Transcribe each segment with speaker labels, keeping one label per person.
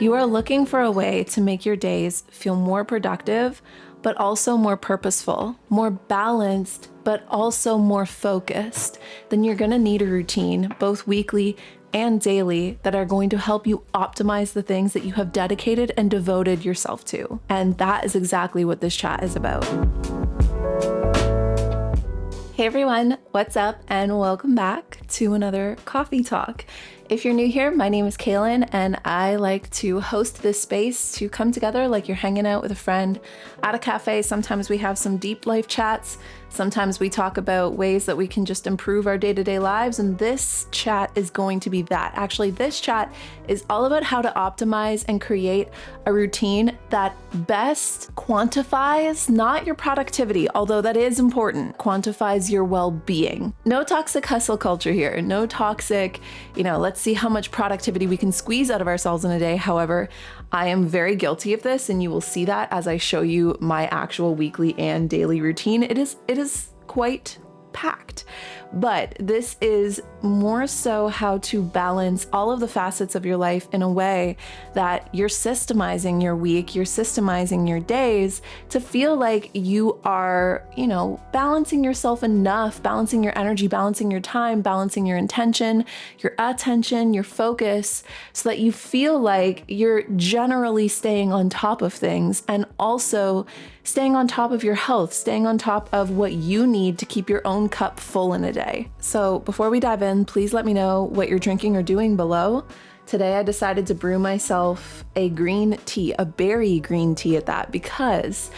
Speaker 1: you are looking for a way to make your days feel more productive, but also more purposeful, more balanced, but also more focused, then you're gonna need a routine, both weekly and daily, that are going to help you optimize the things that you have dedicated and devoted yourself to. And that is exactly what this chat is about. Hey everyone, what's up? And welcome back to another coffee talk. If you're new here, my name is Kalyn, and I like to host this space to come together like you're hanging out with a friend at a cafe. Sometimes we have some deep life chats. Sometimes we talk about ways that we can just improve our day-to-day lives, and this chat is going to be that. Actually, this chat is all about how to optimize and create a routine that best quantifies not your productivity, although that is important, quantifies your well-being. No toxic hustle culture here, no toxic, let's see how much productivity we can squeeze out of ourselves in a day. However, I am very guilty of this, and you will see that as I show you my actual weekly and daily routine. It is quite packed, but this is more so how to balance all of the facets of your life in a way that you're systemizing your week, you're systemizing your days to feel like you are, balancing yourself enough, balancing your energy, balancing your time, balancing your intention, your attention, your focus, so that you feel like you're generally staying on top of things and also staying on top of your health, staying on top of what you need to keep your own cup full in a day. So before we dive in, please let me know what you're drinking or doing below. Today I decided to brew myself a green tea, a berry green tea at that, because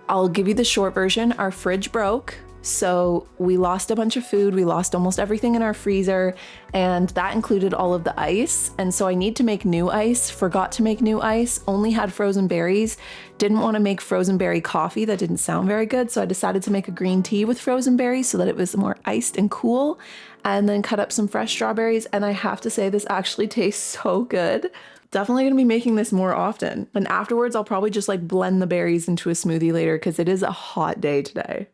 Speaker 1: I'll give you the short version. Our fridge broke. So we lost a bunch of food. We lost almost everything in our freezer, and that included all of the ice. And so I need to make new ice, forgot to make new ice, only had frozen berries, didn't want to make frozen berry coffee. That didn't sound very good. So I decided to make a green tea with frozen berries so that it was more iced and cool, and then cut up some fresh strawberries. And I have to say, this actually tastes so good. Definitely gonna be making this more often. And afterwards, I'll probably just blend the berries into a smoothie later because it is a hot day today.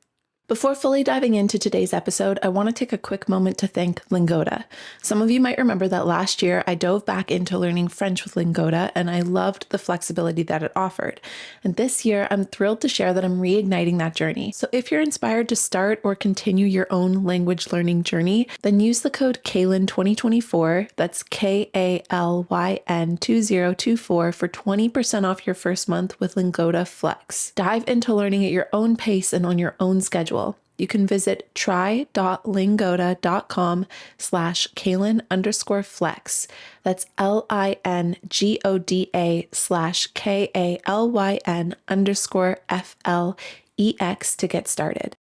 Speaker 1: Before fully diving into today's episode, I want to take a quick moment to thank Lingoda. Some of you might remember that last year I dove back into learning French with Lingoda, and I loved the flexibility that it offered. And this year, I'm thrilled to share that I'm reigniting that journey. So if you're inspired to start or continue your own language learning journey, then use the code Kalyn 2024, that's KALYN 2024, for 20% off your first month with Lingoda Flex. Dive into learning at your own pace and on your own schedule. You can visit try.lingoda.com/Kalyn_flex. That's LINGODA/KALYN_FLEX to get started.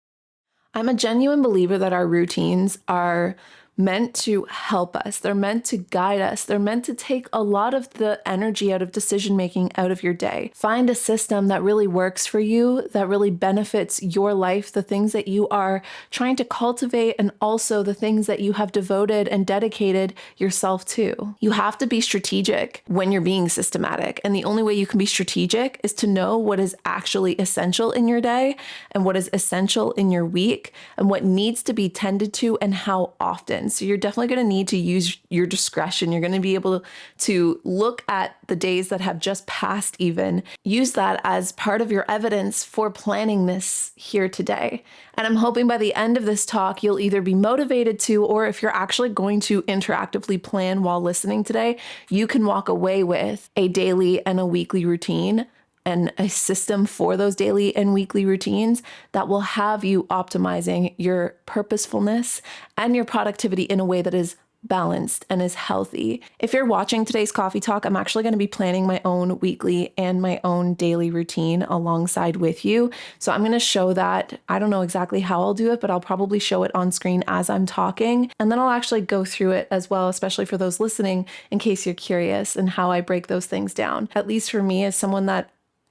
Speaker 1: I'm a genuine believer that our routines are meant to help us. They're meant to guide us. They're meant to take a lot of the energy out of decision-making out of your day. Find a system that really works for you, that really benefits your life, the things that you are trying to cultivate, and also the things that you have devoted and dedicated yourself to. You have to be strategic when you're being systematic. And the only way you can be strategic is to know what is actually essential in your day and what is essential in your week and what needs to be tended to and how often. So you're definitely going to need to use your discretion. You're going to be able to look at the days that have just passed even, use that as part of your evidence for planning this here today. And I'm hoping by the end of this talk, you'll either be motivated to, or if you're actually going to interactively plan while listening today, you can walk away with a daily and a weekly routine and a system for those daily and weekly routines that will have you optimizing your purposefulness and your productivity in a way that is balanced and is healthy. If you're watching today's coffee talk, I'm actually going to be planning my own weekly and my own daily routine alongside with you. So I'm going to show that. I don't know exactly how I'll do it, but I'll probably show it on screen as I'm talking. And then I'll actually go through it as well, especially for those listening, in case you're curious, and how I break those things down. At least for me, as someone that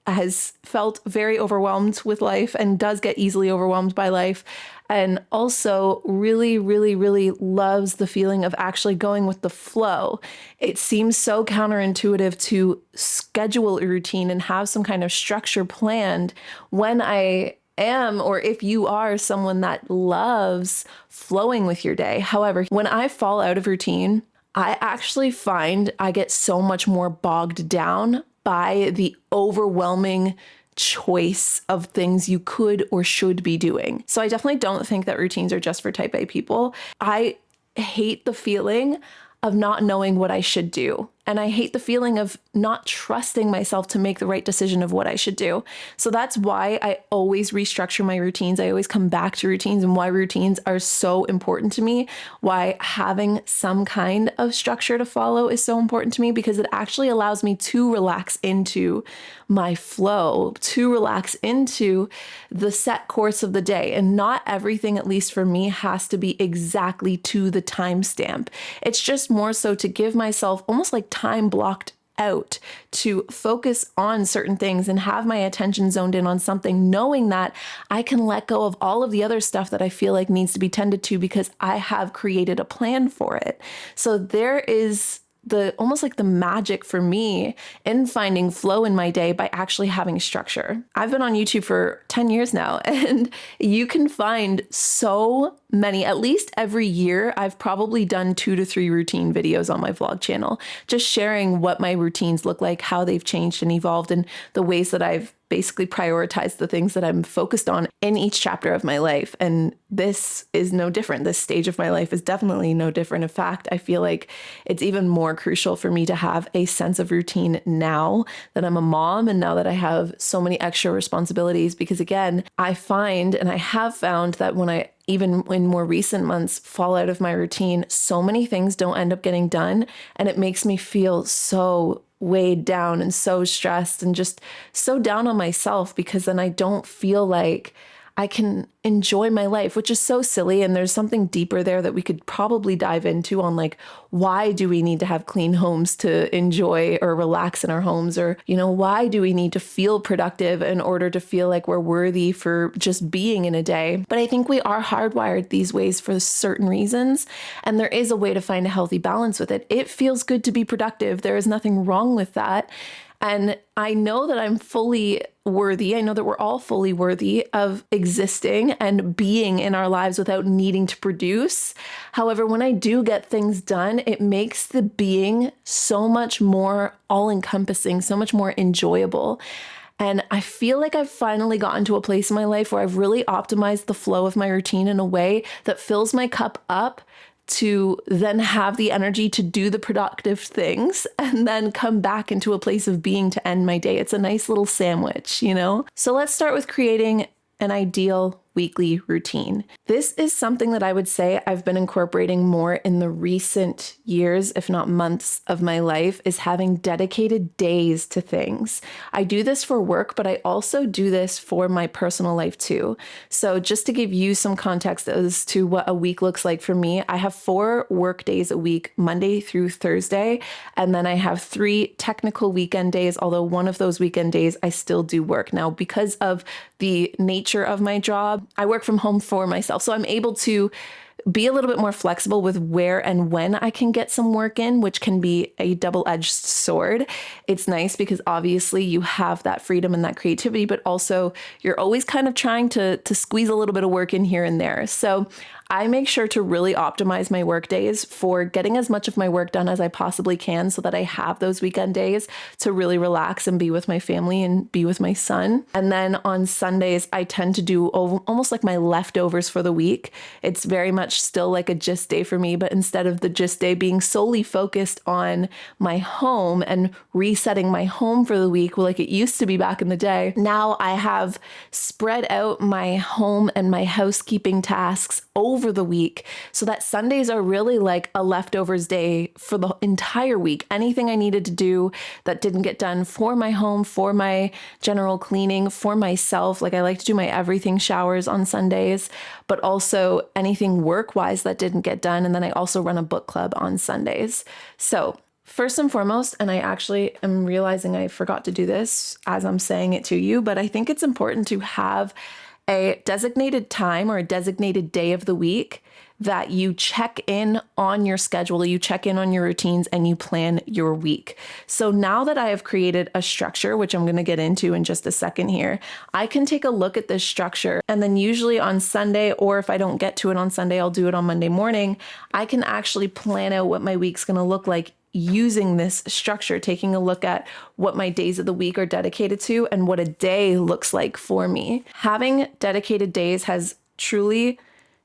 Speaker 1: has felt very overwhelmed with life and does get easily overwhelmed by life, and also really, really, really loves the feeling of actually going with the flow. It seems so counterintuitive to schedule a routine and have some kind of structure planned when I am, or if you are someone that loves flowing with your day. However, when I fall out of routine, I actually find I get so much more bogged down by the overwhelming choice of things you could or should be doing. So I definitely don't think that routines are just for type A people. I hate the feeling of not knowing what I should do. And I hate the feeling of not trusting myself to make the right decision of what I should do. So that's why I always restructure my routines. I always come back to routines, and why routines are so important to me, why having some kind of structure to follow is so important to me, because it actually allows me to relax into my flow, to relax into the set course of the day. And not everything, at least for me, has to be exactly to the timestamp. It's just more so to give myself almost like time blocked out to focus on certain things and have my attention zoned in on something, knowing that I can let go of all of the other stuff that I feel like needs to be tended to because I have created a plan for it. So there is the almost like the magic for me in finding flow in my day by actually having structure. I've been on YouTube for 10 years now, and you can find so many, at least every year, I've probably done 2 to 3 routine videos on my vlog channel, just sharing what my routines look like, how they've changed and evolved, and the ways that I've basically prioritized the things that I'm focused on in each chapter of my life. And this is no different. This stage of my life is definitely no different. In fact, I feel like it's even more crucial for me to have a sense of routine now that I'm a mom and now that I have so many extra responsibilities, because again, I find and I have found that when I even in more recent months fall out of my routine, so many things don't end up getting done, and it makes me feel so weighed down and so stressed and just so down on myself, because then I don't feel like I can enjoy my life, which is so silly. And there's something deeper there that we could probably dive into on, like, why do we need to have clean homes to enjoy or relax in our homes? Or, why do we need to feel productive in order to feel like we're worthy for just being in a day? But I think we are hardwired these ways for certain reasons. And there is a way to find a healthy balance with it. It feels good to be productive. There is nothing wrong with that. And I know that I'm fully worthy. I know that we're all fully worthy of existing and being in our lives without needing to produce. However, when I do get things done, it makes the being so much more all-encompassing, so much more enjoyable. And I feel like I've finally gotten to a place in my life where I've really optimized the flow of my routine in a way that fills my cup up to then have the energy to do the productive things and then come back into a place of being to end my day. It's a nice little sandwich, So let's start with creating an ideal weekly routine. This is something that I would say I've been incorporating more in the recent years, if not months of my life, is having dedicated days to things. I do this for work, but I also do this for my personal life too. So just to give you some context as to what a week looks like for me, I have 4 work days a week, Monday through Thursday, and then I have 3 technical weekend days, although one of those weekend days I still do work. Now, because of the nature of my job, I work from home for myself, so I'm able to be a little bit more flexible with where and when I can get some work in, which can be a double-edged sword. It's nice because obviously you have that freedom and that creativity, but also you're always kind of trying to squeeze a little bit of work in here and there. So I make sure to really optimize my work days for getting as much of my work done as I possibly can so that I have those weekend days to really relax and be with my family and be with my son. And then on Sundays, I tend to do almost like my leftovers for the week. It's very much still like a gist day for me, but instead of the gist day being solely focused on my home and resetting my home for the week, like it used to be back in the day, now I have spread out my home and my housekeeping tasks over the week so that Sundays are really like a leftovers day for the entire week. Anything I needed to do that didn't get done for my home, for my general cleaning, for myself, like I like to do my everything showers on Sundays, but also anything work-wise that didn't get done. And then I also run a book club on Sundays. So first and foremost, and I actually am realizing I forgot to do this as I'm saying it to you, but I think it's important to have a designated time or a designated day of the week that you check in on your schedule, you check in on your routines, and you plan your week. So now that I have created a structure, which I'm going to get into in just a second here, I can take a look at this structure, and then usually on Sunday, or if I don't get to it on Sunday, I'll do it on Monday morning. I can actually plan out what my week's going to look like using this structure, taking a look at what my days of the week are dedicated to and what a day looks like for me. Having dedicated days has truly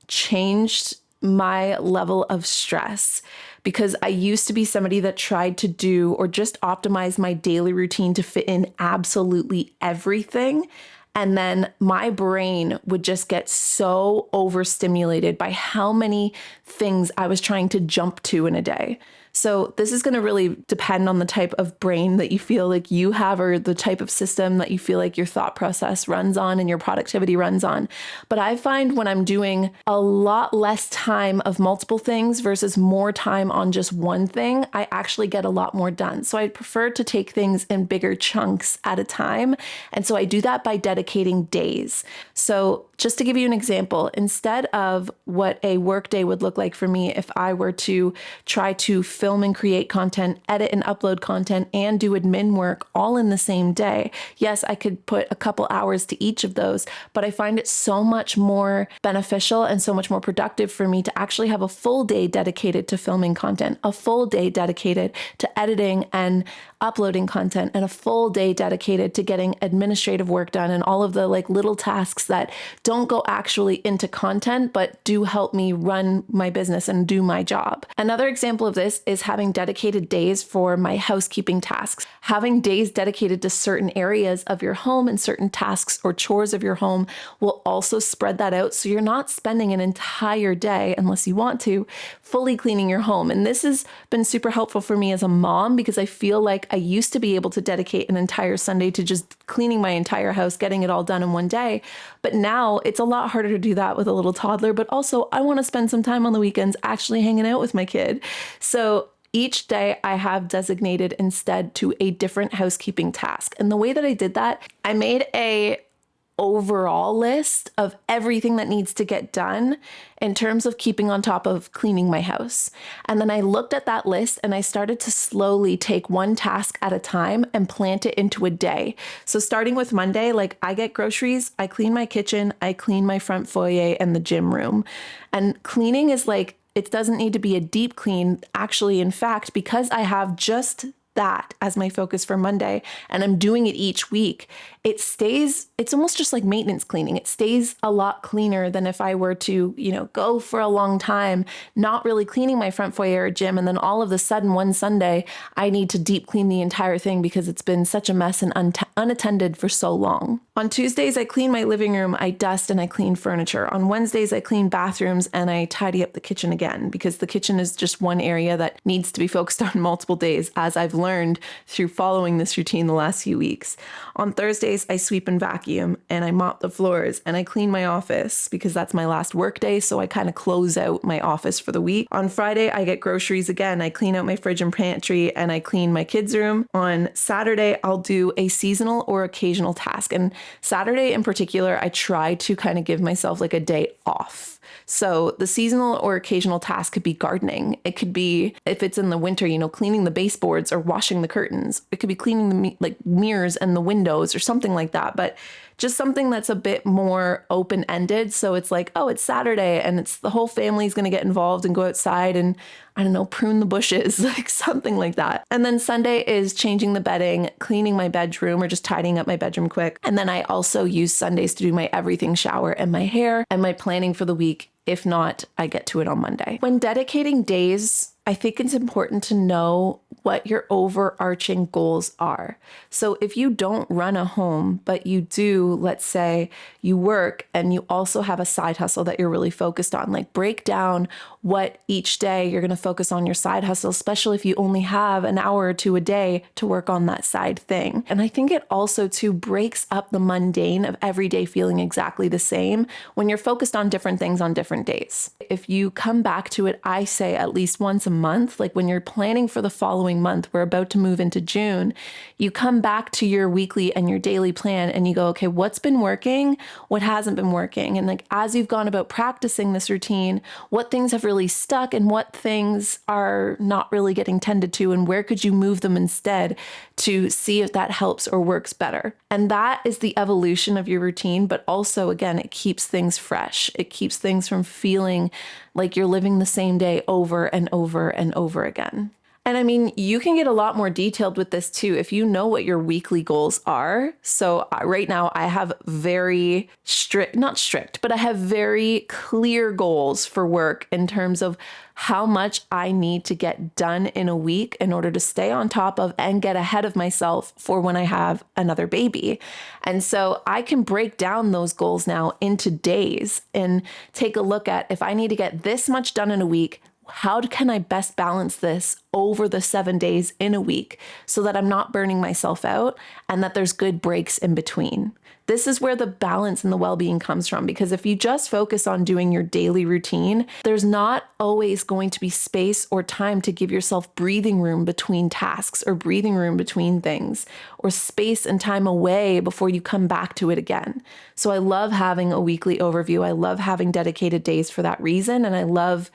Speaker 1: changed my level of stress, because I used to be somebody that tried to do or just optimize my daily routine to fit in absolutely everything. And then my brain would just get so overstimulated by how many things I was trying to jump to in a day. So this is going to really depend on the type of brain that you feel like you have, or the type of system that you feel like your thought process runs on and your productivity runs on. But I find when I'm doing a lot less time of multiple things versus more time on just one thing, I actually get a lot more done. So I prefer to take things in bigger chunks at a time. And so I do that by dedicating days. So just to give you an example, instead of what a workday would look like for me if I were to try to film and create content, edit and upload content, and do admin work all in the same day. Yes, I could put a couple hours to each of those, but I find it so much more beneficial and so much more productive for me to actually have a full day dedicated to filming content, a full day dedicated to editing and uploading content, and a full day dedicated to getting administrative work done and all of the little tasks that don't go actually into content, but do help me run my business and do my job. Another example of this is having dedicated days for my housekeeping tasks. Having days dedicated to certain areas of your home and certain tasks or chores of your home will also spread that out. So you're not spending an entire day, unless you want to, fully cleaning your home. And this has been super helpful for me as a mom, because I feel like I used to be able to dedicate an entire Sunday to just cleaning my entire house, getting it all done in one day. But now it's a lot harder to do that with a little toddler. But also I want to spend some time on the weekends actually hanging out with my kid. So each day I have designated instead to a different housekeeping task. And the way that I did that, I made a overall list of everything that needs to get done in terms of keeping on top of cleaning my house. And then I looked at that list and I started to slowly take one task at a time and plant it into a day. So starting with Monday, I get groceries, I clean my kitchen, I clean my front foyer and the gym room. And cleaning is it doesn't need to be a deep clean. Actually, in fact, because I have just that as my focus for Monday and I'm doing it each week, it's almost just like maintenance cleaning. It stays a lot cleaner than if I were to, go for a long time, not really cleaning my front foyer or gym. And then all of a sudden one Sunday, I need to deep clean the entire thing because it's been such a mess and unattended for so long. On Tuesdays, I clean my living room, I dust and I clean furniture. On Wednesdays, I clean bathrooms and I tidy up the kitchen again, because the kitchen is just one area that needs to be focused on multiple days, as I've learned through following this routine the last few weeks. On Thursdays, I sweep and vacuum and I mop the floors and I clean my office, because that's my last work day. So I kind of close out my office for the week. On Friday, I get groceries again. I clean out my fridge and pantry and I clean my kids' room. On Saturday, I'll do a seasonal or occasional task. And Saturday in particular, I try to kind of give myself a day off. So the seasonal or occasional task could be gardening. It could be, if it's in the winter, cleaning the baseboards or washing the curtains. It could be cleaning the mirrors and the windows or something like that. But just something that's a bit more open-ended. So it's it's Saturday and it's the whole family's going to get involved and go outside and, prune the bushes, something like that. And then Sunday is changing the bedding, cleaning my bedroom, or just tidying up my bedroom quick. And then I also use Sundays to do my everything shower and my hair and my planning for the week. If not, I get to it on Monday. When dedicating days, I think it's important to know what your overarching goals are. So if you don't run a home, but you do, let's say you work and you also have a side hustle that you're really focused on, break down what each day you're going to focus on your side hustle, especially if you only have an hour or two a day to work on that side thing. And I think it also too breaks up the mundane of every day feeling exactly the same when you're focused on different things on different days. If you come back to it, I say at least once a month, like when you're planning for the following month, we're about to move into June, you come back to your weekly and your daily plan and you go, okay, what's been working? What hasn't been working? And like, as you've gone about practicing this routine, what things have really stuck and what things are not really getting tended to, and where could you move them instead to see if that helps or works better? And that is the evolution of your routine, but also, again, it keeps things fresh. It keeps things from feeling like you're living the same day over and over and over again. And I mean, you can get a lot more detailed with this too if you know what your weekly goals are. So right now I have very not strict, but I have very clear goals for work in terms of how much I need to get done in a week in order to stay on top of and get ahead of myself for when I have another baby. And so I can break down those goals now into days and take a look at, if I need to get this much done in a week, how can I best balance this over the 7 days in a week so that I'm not burning myself out and that there's good breaks in between? This is where the balance and the well-being comes from, because if you just focus on doing your daily routine, there's not always going to be space or time to give yourself breathing room between tasks or breathing room between things or space and time away before you come back to it again. So I love having a weekly overview. I love having dedicated days for that reason. And I love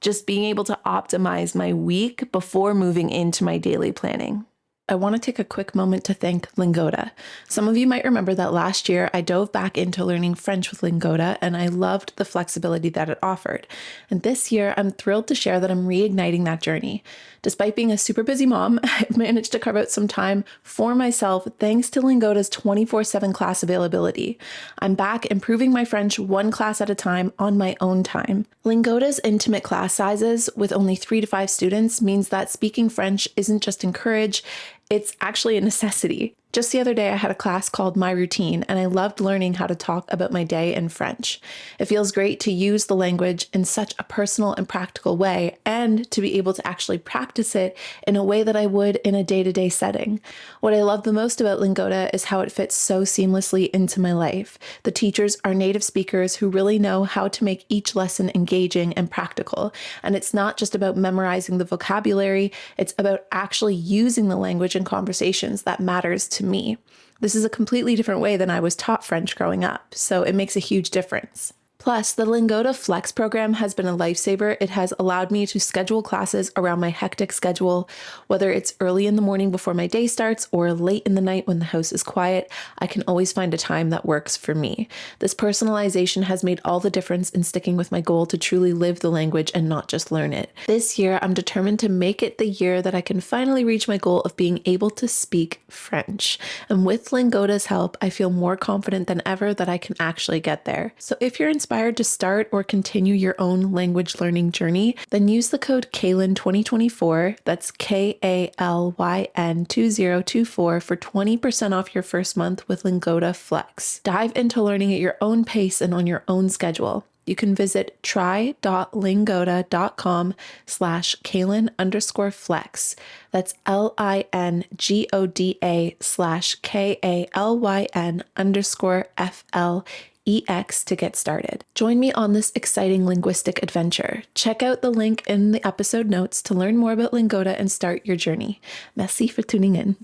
Speaker 1: just being able to optimize my week before moving into my daily planning. I want to take a quick moment to thank Lingoda. Some of you might remember that last year I dove back into learning French with Lingoda, and I loved the flexibility that it offered. And this year I'm thrilled to share that I'm reigniting that journey. Despite being a super busy mom, I've managed to carve out some time for myself thanks to Lingoda's 24/7 class availability. I'm back improving my French one class at a time on my own time. Lingoda's intimate class sizes with only 3 to 5 students means that speaking French isn't just encouraged, it's actually a necessity. Just the other day, I had a class called My Routine, and I loved learning how to talk about my day in French. It feels great to use the language in such a personal and practical way, and to be able to actually practice it in a way that I would in a day-to-day setting. What I love the most about Lingoda is how it fits so seamlessly into my life. The teachers are native speakers who really know how to make each lesson engaging and practical. And it's not just about memorizing the vocabulary, it's about actually using the language in conversations that matters to me. This is a completely different way than I was taught French growing up, so it makes a huge difference. Plus, the Lingoda Flex program has been a lifesaver. It has allowed me to schedule classes around my hectic schedule, whether it's early in the morning before my day starts or late in the night when the house is quiet. I can always find a time that works for me. This personalization has made all the difference in sticking with my goal to truly live the language and not just learn it. This year, I'm determined to make it the year that I can finally reach my goal of being able to speak French. And with Lingoda's help, I feel more confident than ever that I can actually get there. So if you're inspired to start or continue your own language learning journey, then use the code Kalyn 2024, that's KALYN 2024 for 20% off your first month with Lingoda Flex. Dive into learning at your own pace and on your own schedule. You can visit try.lingoda.com/Kalyn_flex. That's LINGODA/KALYN_FLEX to get started. Join me on this exciting linguistic adventure. Check out the link in the episode notes to learn more about Lingoda and start your journey. Merci for tuning in.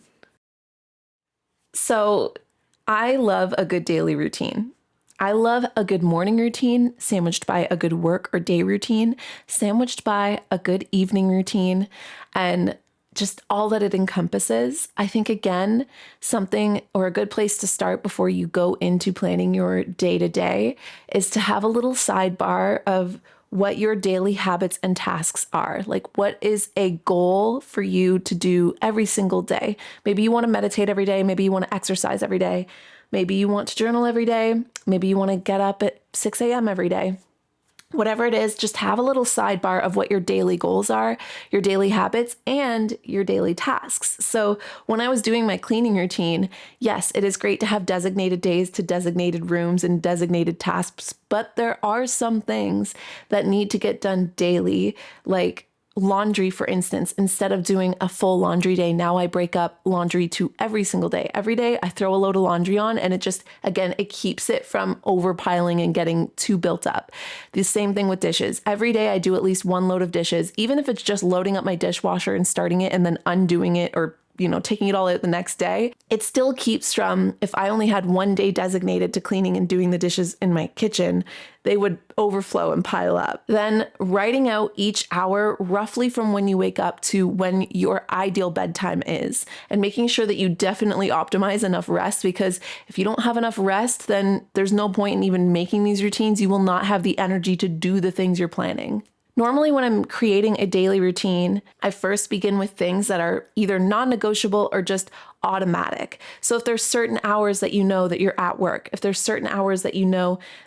Speaker 1: So, I love a good daily routine. I love a good morning routine sandwiched by a good work or day routine, sandwiched by a good evening routine, and just all that it encompasses. I think, again, something or a good place to start before you go into planning your day-to-day is to have a little sidebar of what your daily habits and tasks are. Like, what is a goal for you to do every single day? Maybe you want to meditate every day. Maybe you want to exercise every day. Maybe you want to journal every day. Maybe you want to get up at 6 a.m. every day. Whatever it is, just have a little sidebar of what your daily goals are, your daily habits, and your daily tasks. So when I was doing my cleaning routine, yes, it is great to have designated days to designated rooms and designated tasks, but there are some things that need to get done daily, like laundry, for instance, instead of doing a full laundry day, now I break up laundry to every single day. Every day I throw a load of laundry on, and it just, again, it keeps it from overpiling and getting too built up. The same thing with dishes. Every day I do at least one load of dishes, even if it's just loading up my dishwasher and starting it and then undoing it, or taking it all out the next day. It still keeps from, if I only had one day designated to cleaning and doing the dishes in my kitchen, they would overflow and pile up. Then writing out each hour roughly from when you wake up to when your ideal bedtime is, and making sure that you definitely optimize enough rest, because if you don't have enough rest, then there's no point in even making these routines. You will not have the energy to do the things you're planning. Normally, when I'm creating a daily routine, I first begin with things that are either non-negotiable or just automatic. So if there's certain hours that that you're at work, if there's certain hours that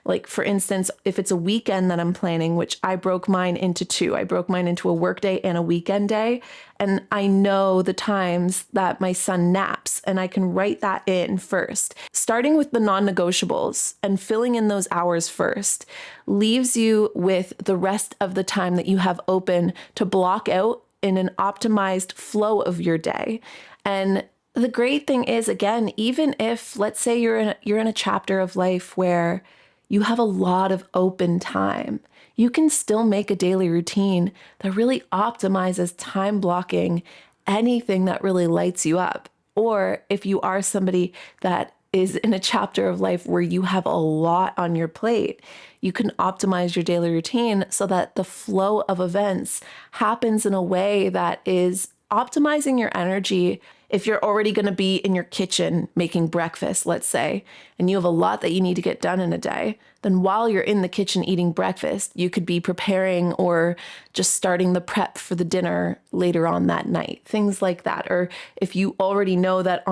Speaker 1: like for instance, if it's a weekend that I'm planning, which I broke mine into two. I broke mine into a work day and a weekend day. And I know the times that my son naps, and I can write that in first. Starting with the non-negotiables and filling in those hours first leaves you with the rest of the time that you have open to block out in an optimized flow of your day. And the great thing is, again, even if, let's say you're in a chapter of life where you have a lot of open time, you can still make a daily routine that really optimizes time blocking anything that really lights you up. Or if you are somebody that is in a chapter of life where you have a lot on your plate, you can optimize your daily routine so that the flow of events happens in a way that is optimizing your energy. If you're already going to be in your kitchen making breakfast, let's say, and you have a lot that you need to get done in a day, then while you're in the kitchen eating breakfast, you could be preparing or just starting the prep for the dinner later on that night, things like that. Or if you already know that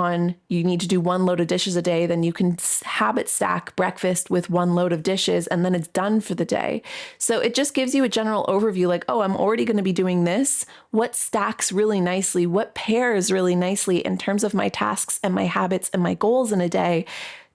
Speaker 1: you need to do one load of dishes a day, then you can habit stack breakfast with one load of dishes, and then it's done for the day. So it just gives you a general overview, like, oh, I'm already going to be doing this. What stacks really nicely? What pairs really nicely in terms of my tasks and my habits and my goals in a day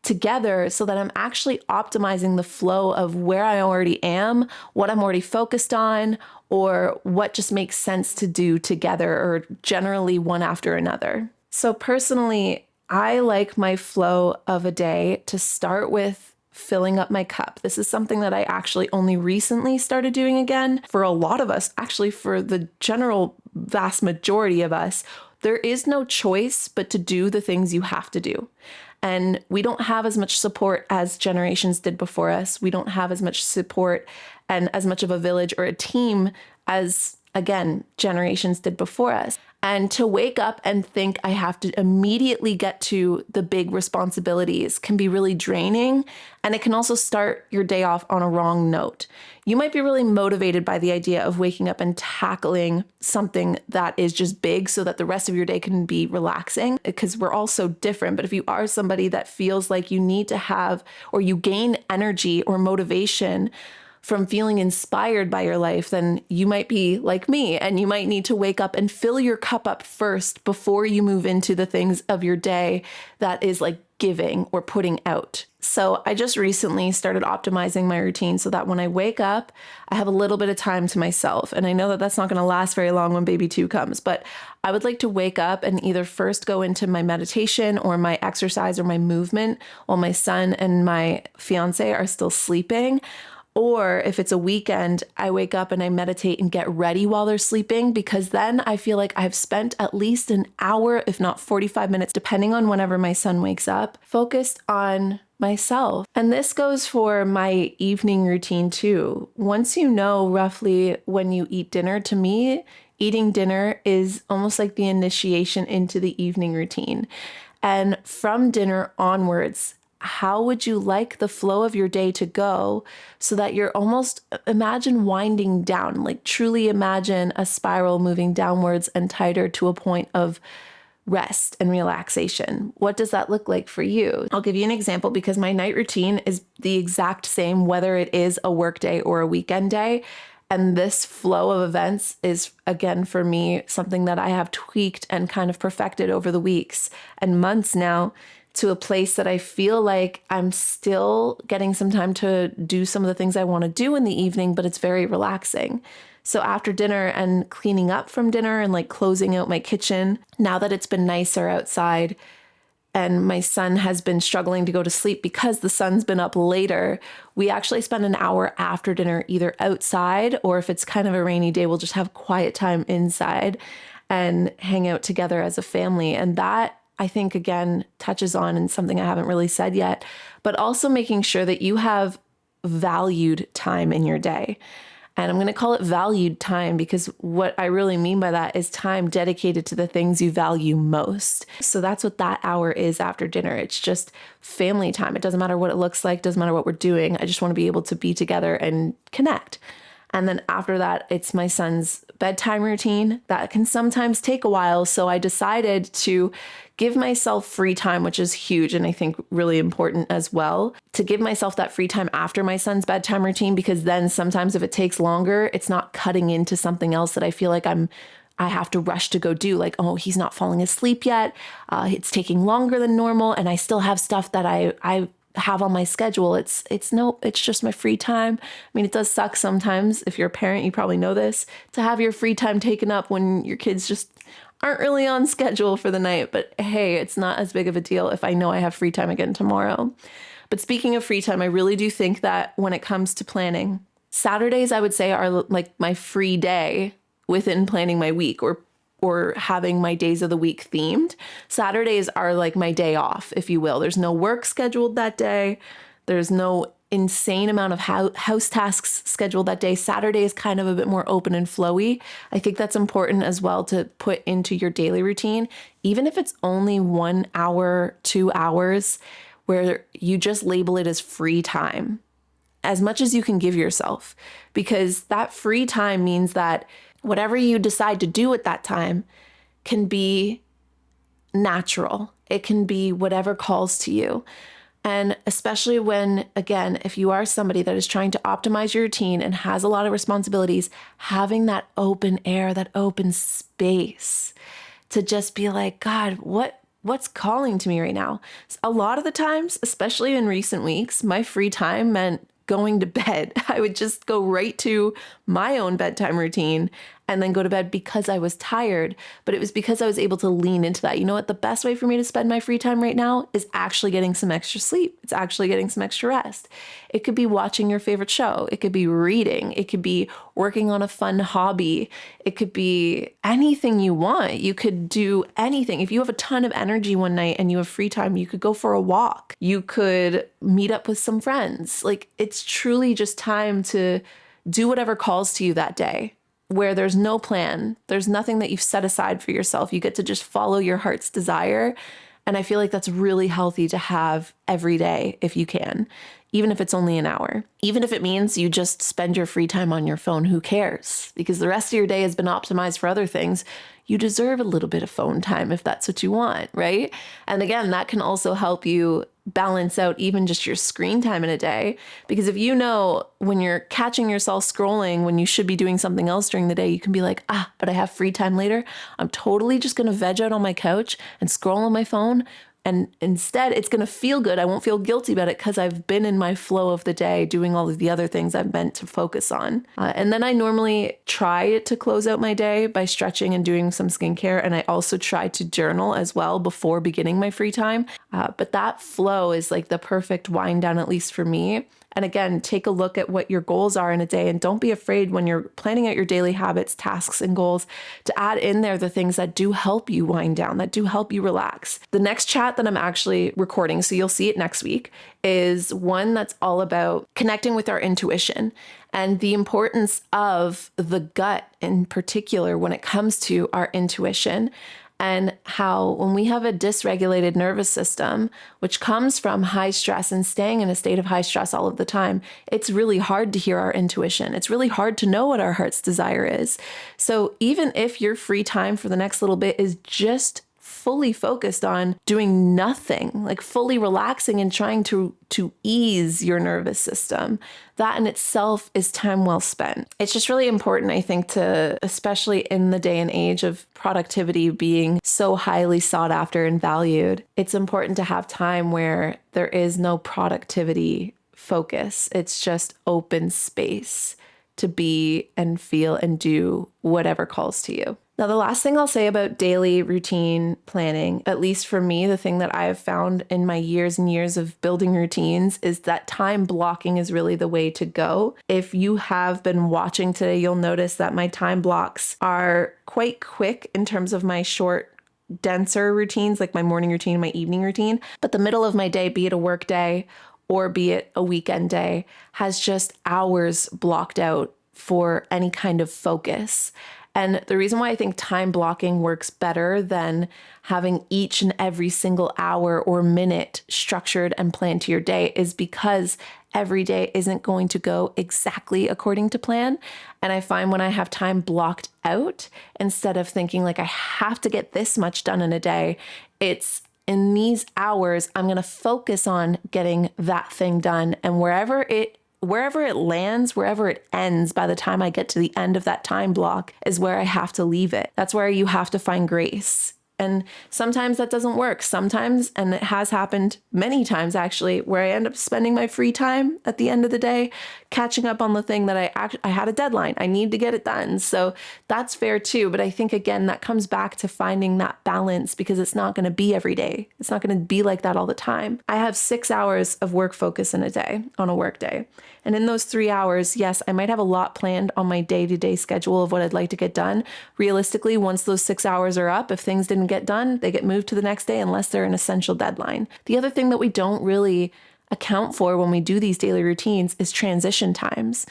Speaker 1: together, so that I'm actually optimizing the flow of where I already am, what I'm already focused on, or what just makes sense to do together, or generally one after another. So personally, I like my flow of a day to start with filling up my cup. This is something that I actually only recently started doing again. For a lot of us, actually for the general vast majority of us, there is no choice but to do the things you have to do. And we don't have as much support as generations did before us. We don't have as much support and as much of a village or a team as, again, generations did before us. And to wake up and think I have to immediately get to the big responsibilities can be really draining. And it can also start your day off on a wrong note. You might be really motivated by the idea of waking up and tackling something that is just big so that the rest of your day can be relaxing, because we're all so different. But if you are somebody that feels like you need to have, or you gain energy or motivation from feeling inspired by your life, then you might be like me, and you might need to wake up and fill your cup up first before you move into the things of your day that is like giving or putting out. So I just recently started optimizing my routine so that when I wake up, I have a little bit of time to myself. And I know that that's not going to last very long when baby 2 comes, but I would like to wake up and either first go into my meditation or my exercise or my movement while my son and my fiance are still sleeping. Or if it's a weekend, I wake up and I meditate and get ready while they're sleeping, because then I feel like I've spent at least an hour, if not 45 minutes, depending on whenever my son wakes up, focused on myself. And this goes for my evening routine too. Once you know roughly when you eat dinner, to me, eating dinner is almost like the initiation into the evening routine. And from dinner onwards, how would you like the flow of your day to go so that you're almost, imagine winding down, like truly imagine a spiral moving downwards and tighter to a point of rest and relaxation. What does that look like for you? I'll give you an example, because my night routine is the exact same, whether it is a work day or a weekend day. And this flow of events is, again, for me, something that I have tweaked and kind of perfected over the weeks and months now, to a place that I feel like I'm still getting some time to do some of the things I want to do in the evening, but it's very relaxing. So after dinner and cleaning up from dinner and like closing out my kitchen, now that it's been nicer outside and my son has been struggling to go to sleep because the sun's been up later, we actually spend an hour after dinner either outside, or if it's kind of a rainy day, we'll just have quiet time inside and hang out together as a family. And that, I think, again, touches on, and something I haven't really said yet, but also making sure that you have valued time in your day. And I'm going to call it valued time because what I really mean by that is time dedicated to the things you value most. So that's what that hour is after dinner. It's just family time. It doesn't matter what it looks like, doesn't matter what we're doing. I just want to be able to be together and connect. And then after that, it's my son's bedtime routine. That can sometimes take a while. So I decided to give myself free time, which is huge and I think really important as well, to give myself that free time after my son's bedtime routine, because then sometimes if it takes longer, it's not cutting into something else that I feel like I have to rush to go do. Like, oh, he's not falling asleep yet. It's taking longer than normal. And I still have stuff that I have on my schedule. It's just my free time. I mean, it does suck sometimes. If you're a parent, you probably know this, to have your free time taken up when your kids just aren't really on schedule for the night. But hey, it's not as big of a deal if I know I have free time again tomorrow. But speaking of free time, I really do think that when it comes to planning, Saturdays, I would say, are like my free day within planning my week, or having my days of the week themed. Saturdays are like my day off, if you will. There's no work scheduled that day. There's no insane amount of house tasks scheduled that day. Saturday is kind of a bit more open and flowy. I think that's important as well to put into your daily routine, even if it's only 1 hour, 2 hours, where you just label it as free time, as much as you can give yourself, because that free time means that whatever you decide to do at that time can be natural. It can be whatever calls to you. And especially when, again, if you are somebody that is trying to optimize your routine and has a lot of responsibilities, having that open air, that open space to just be like, God, what's calling to me right now? A lot of the times, especially in recent weeks, my free time meant going to bed. I would just go right to my own bedtime routine and then go to bed because I was tired. But it was because I was able to lean into that. You know what? The best way for me to spend my free time right now is actually getting some extra sleep. It's actually getting some extra rest. It could be watching your favorite show. It could be reading. It could be working on a fun hobby. It could be anything you want. You could do anything. If you have a ton of energy one night and you have free time, you could go for a walk. You could meet up with some friends. Like, it's truly just time to do whatever calls to you that day, where there's no plan. There's nothing that you've set aside for yourself. You get to just follow your heart's desire. And I feel like that's really healthy to have every day if you can, even if it's only an hour. Even if it means you just spend your free time on your phone, who cares? Because the rest of your day has been optimized for other things. You deserve a little bit of phone time if that's what you want, right? And again, that can also help you balance out even just your screen time in a day. Because if you know when you're catching yourself scrolling when you should be doing something else during the day, you can be like, but I have free time later. I'm totally just going to veg out on my couch and scroll on my phone. And instead, it's going to feel good. I won't feel guilty about it because I've been in my flow of the day doing all of the other things I'm meant to focus on. And then I normally try to close out my day by stretching and doing some skincare. And I also try to journal as well before beginning my free time. But that flow is like the perfect wind down, at least for me. And again, take a look at what your goals are in a day, and don't be afraid when you're planning out your daily habits, tasks, and goals to add in there the things that do help you wind down, that do help you relax. The next chat that I'm actually recording, so you'll see it next week, is one that's all about connecting with our intuition and the importance of the gut in particular when it comes to our intuition. And how when we have a dysregulated nervous system, which comes from high stress and staying in a state of high stress all of the time, it's really hard to hear our intuition. It's really hard to know what our heart's desire is. So even if your free time for the next little bit is just fully focused on doing nothing, like fully relaxing and trying to ease your nervous system, that in itself is time well spent. It's just really important, I think, to, especially in the day and age of productivity being so highly sought after and valued, it's important to have time where there is no productivity focus. It's just open space to be and feel and do whatever calls to you. Now, the last thing I'll say about daily routine planning, at least for me, the thing that I have found in my years and years of building routines is that time blocking is really the way to go. If you have been watching today, you'll notice that my time blocks are quite quick in terms of my short, denser routines, like my morning routine, my evening routine. But the middle of my day, be it a work day or be it a weekend day, has just hours blocked out for any kind of focus. And the reason why I think time blocking works better than having each and every single hour or minute structured and planned to your day is because every day isn't going to go exactly according to plan. And I find when I have time blocked out, instead of thinking like I have to get this much done in a day, it's in these hours, I'm going to focus on getting that thing done. And wherever it lands, wherever it ends, by the time I get to the end of that time block is where I have to leave it. That's where you have to find grace. And sometimes that doesn't work. Sometimes, and it has happened many times actually, where I end up spending my free time at the end of the day, catching up on the thing that I had a deadline. I need to get it done. So that's fair too. But I think again, that comes back to finding that balance because it's not going to be every day. It's not going to be like that all the time. I have 6 hours of work focus in a day on a work day. And in those 3 hours, yes, I might have a lot planned on my day-to-day schedule of what I'd like to get done. Realistically, once those 6 hours are up, if things didn't get done, they get moved to the next day unless they're an essential deadline. The other thing that we don't really account for when we do these daily routines is transition times.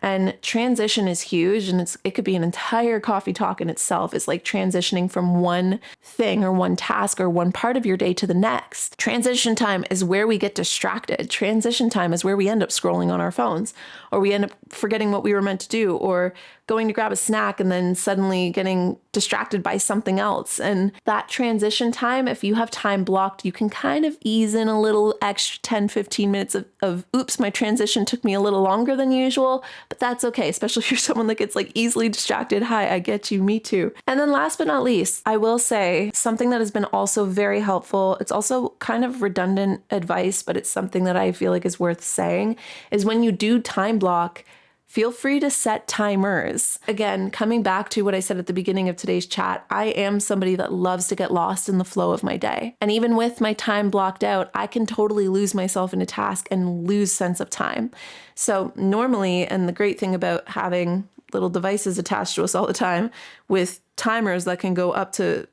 Speaker 1: And transition is huge, and it could be an entire coffee talk in itself. It's like transitioning from one thing or one task or one part of your day to the next. Transition time is where we get distracted. Transition time is where we end up scrolling on our phones, or we end up forgetting what we were meant to do, or going to grab a snack and then suddenly getting distracted by something else. And that transition time, if you have time blocked, you can kind of ease in a little extra 10, 15 minutes of oops, my transition took me a little longer than usual, but that's okay, especially if you're someone that gets like easily distracted. Hi, I get you, me too. And then last but not least, I will say something that has been also very helpful. It's also kind of redundant advice, but it's something that I feel like is worth saying, is when you do time block, feel free to set timers. Again, coming back to what I said at the beginning of today's chat, I am somebody that loves to get lost in the flow of my day. And even with my time blocked out, I can totally lose myself in a task and lose sense of time. So normally, and the great thing about having little devices attached to us all the time with timers that can go up to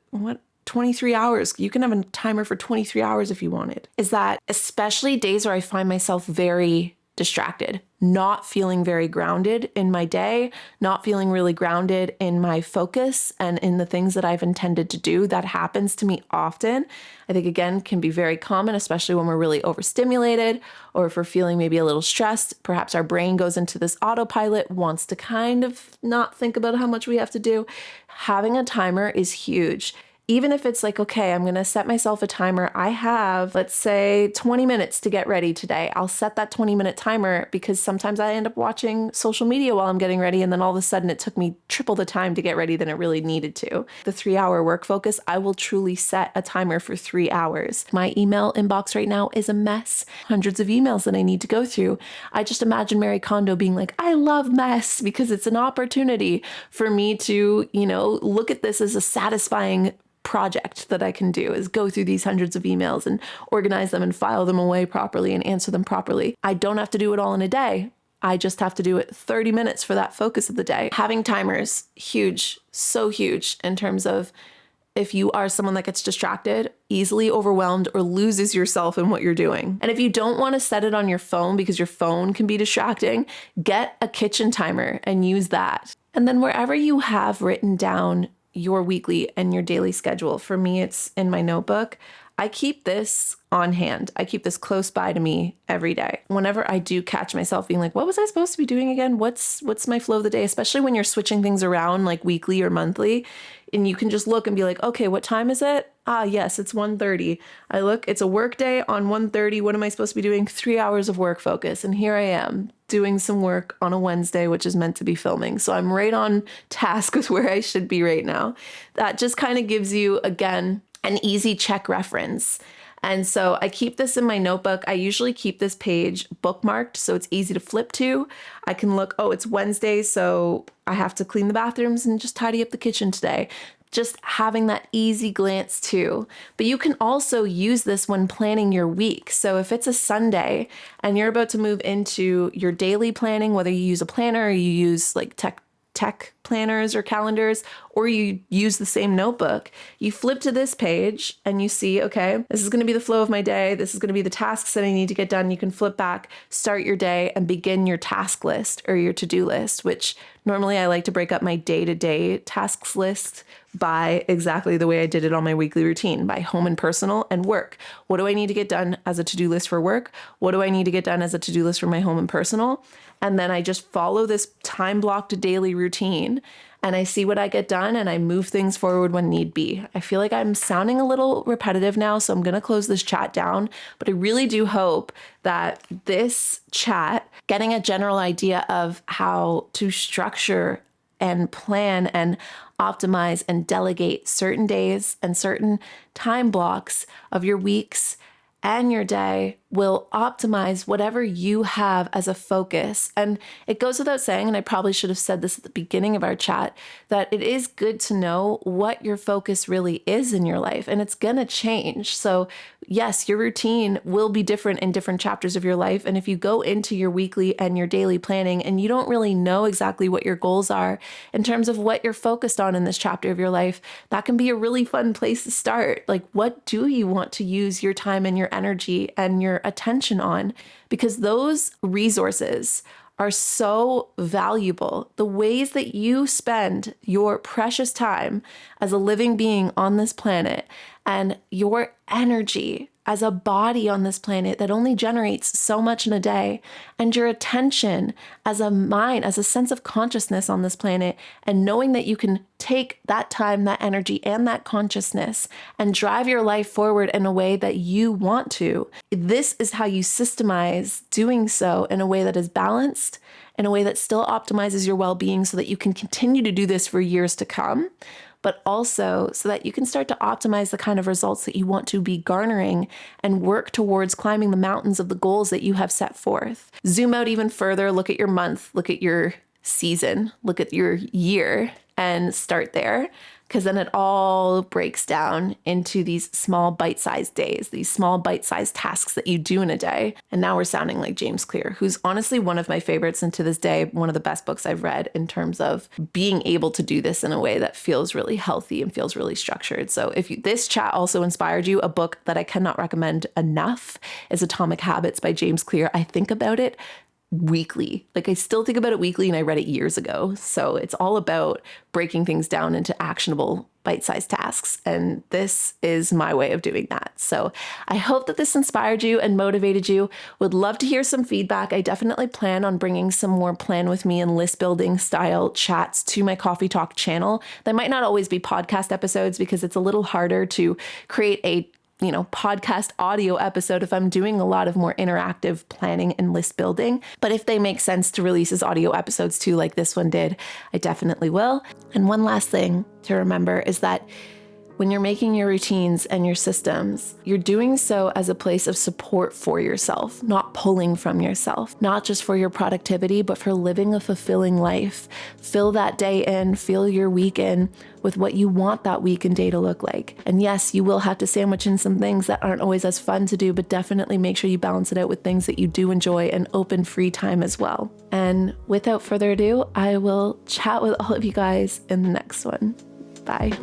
Speaker 1: 23 hours. You can have a timer for 23 hours if you wanted. Is that especially days where I find myself very distracted, not feeling very grounded in my day, not feeling really grounded in my focus and in the things that I've intended to do. That happens to me often. I think, again, can be very common, especially when we're really overstimulated or if we're feeling maybe a little stressed. Perhaps our brain goes into this autopilot, wants to kind of not think about how much we have to do. Having a timer is huge. Even if it's like, okay, I'm going to set myself a timer. I have, let's say, 20 minutes to get ready today. I'll set that 20-minute timer because sometimes I end up watching social media while I'm getting ready. And then all of a sudden it took me triple the time to get ready than it really needed to. The 3-hour work focus, I will truly set a timer for 3 hours. My email inbox right now is a mess. Hundreds of emails that I need to go through. I just imagine Marie Kondo being like, I love mess because it's an opportunity for me to, look at this as a satisfying project that I can do, is go through these hundreds of emails and organize them and file them away properly and answer them properly. I don't have to do it all in a day. I just have to do it 30 minutes for that focus of the day. Having timers, huge, so huge in terms of if you are someone that gets distracted, easily overwhelmed, or loses yourself in what you're doing. And if you don't want to set it on your phone because your phone can be distracting, get a kitchen timer and use that. And then wherever you have written down your weekly and your daily schedule. For me, it's in my notebook. I keep this on hand. I keep this close by to me every day. Whenever I do catch myself being like, what was I supposed to be doing again? What's my flow of the day? Especially when you're switching things around like weekly or monthly, and you can just look and be like, okay, what time is it? Yes, it's 1:30. I look, it's a work day on 1:30. What am I supposed to be doing? 3 hours of work focus. And here I am doing some work on a Wednesday, which is meant to be filming. So I'm right on task with where I should be right now. That just kind of gives you, again, an easy check reference. And so I keep this in my notebook. I usually keep this page bookmarked so it's easy to flip to. I can look, oh, it's Wednesday, so I have to clean the bathrooms and just tidy up the kitchen today. Just having that easy glance too. But you can also use this when planning your week. So if it's a Sunday and you're about to move into your daily planning, whether you use a planner or you use like tech planners or calendars, or you use the same notebook, you flip to this page and you see, okay, this is going to be the flow of my day. This is going to be the tasks that I need to get done. You can flip back, start your day, and begin your task list or your to-do list, which normally I like to break up my day-to-day tasks list by exactly the way I did it on my weekly routine, by home and personal and work. What do I need to get done as a to-do list for work? What do I need to get done as a to-do list for my home and personal? And then I just follow this time-blocked daily routine and I see what I get done and I move things forward when need be. I feel like I'm sounding a little repetitive now, so I'm going to close this chat down, but I really do hope that this chat, getting a general idea of how to structure and plan and optimize and delegate certain days and certain time blocks of your weeks and your day will optimize whatever you have as a focus. And it goes without saying, and I probably should have said this at the beginning of our chat, that it is good to know what your focus really is in your life, and it's gonna change. So yes, your routine will be different in different chapters of your life. And if you go into your weekly and your daily planning and you don't really know exactly what your goals are in terms of what you're focused on in this chapter of your life, that can be a really fun place to start. Like, what do you want to use your time and your energy and your attention on? Because those resources are so valuable. The ways that you spend your precious time as a living being on this planet and your energy as a body on this planet that only generates so much in a day, and your attention as a mind, as a sense of consciousness on this planet, and knowing that you can take that time, that energy, and that consciousness and drive your life forward in a way that you want to. This is how you systemize doing so in a way that is balanced, in a way that still optimizes your well-being so that you can continue to do this for years to come, but also so that you can start to optimize the kind of results that you want to be garnering and work towards climbing the mountains of the goals that you have set forth. Zoom out even further, look at your month, look at your season, look at your year, and start there. Because then it all breaks down into these small bite-sized days, these small bite-sized tasks that you do in a day. And now we're sounding like James Clear, who's honestly one of my favorites, and to this day, one of the best books I've read in terms of being able to do this in a way that feels really healthy and feels really structured. So if this chat also inspired you, a book that I cannot recommend enough is Atomic Habits by James Clear. I think about it weekly. Like, I still think about it weekly, and I read it years ago. So it's all about breaking things down into actionable bite-sized tasks. And this is my way of doing that. So I hope that this inspired you and motivated you. Would love to hear some feedback. I definitely plan on bringing some more plan with me and list building style chats to my Coffee Talk channel. They might not always be podcast episodes because it's a little harder to create a podcast audio episode if I'm doing a lot of more interactive planning and list building. But if they make sense to release as audio episodes too, like this one did, I definitely will. And one last thing to remember is that when you're making your routines and your systems, you're doing so as a place of support for yourself, not pulling from yourself, not just for your productivity, but for living a fulfilling life. Fill that day in, fill your week in with what you want that week and day to look like. And yes, you will have to sandwich in some things that aren't always as fun to do, but definitely make sure you balance it out with things that you do enjoy and open free time as well. And without further ado, I will chat with all of you guys in the next one. Bye.